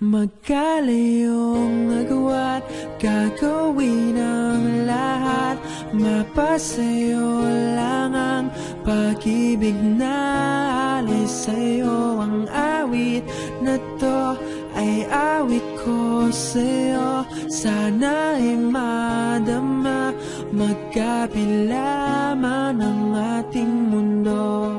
Magkalayong agwat, gagawin ang lahat. Mapasayo lang ang pag-ibig na alis sa'yo. Ang awit na to ay awit ko sa'yo. Sana ay madama, magkapila man ang ating mundo.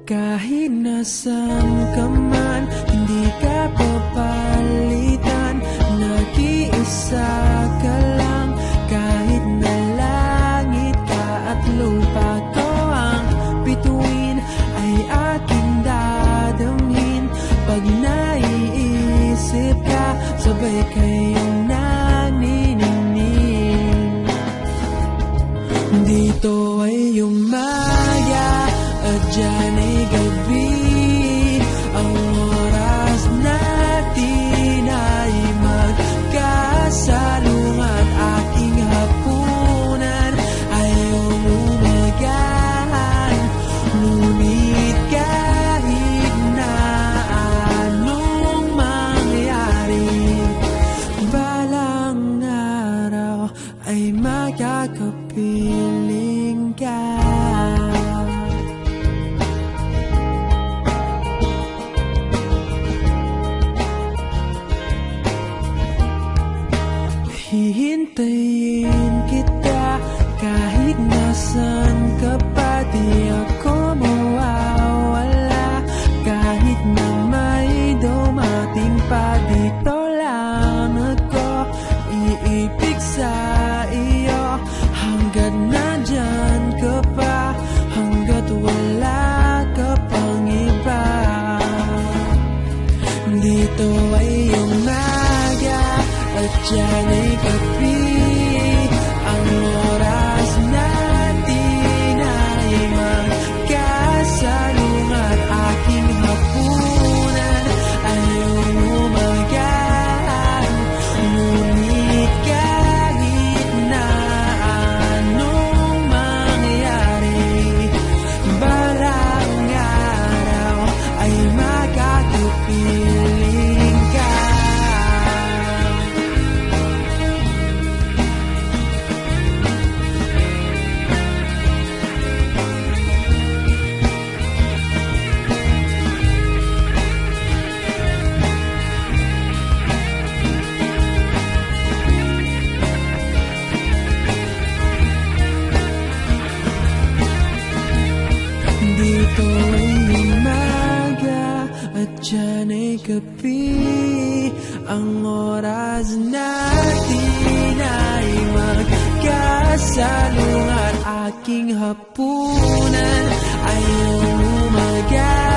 Kahit nasan ka man, hindi ka papalitan. Nag-iisa ka lang, kahit na langit ka at lupa ko ang bituin, ay aking dadamhin. Pag naiisip ka, sabay kayong naniningning. Dito ay umaga at dyan ay gabi. Ang oras natin ay magkasalungat. Aking hapunan ay umagahan. Ngunit kahit na anong mangyari, balang araw ay magkakapiling ka. Hihintayin kita kahit nasan ka pa. Di ako mawawala kahit na may dumating pa. Dito lang ako iibig sa iyo hanggat nandyan ka pa, hanggat wala ka pang iba. Dito ay umaga at dyan ay gabi. Ang oras natin ay magkasalungat. Aking hapunan ay umagahan. Ngunit kahit na anong mangyari, balang araw ay magkakapiling ka. Dito ay umaga at dyan ay gabi. Ang oras natin ay magkasalungat. Aking hapunan ay umaga.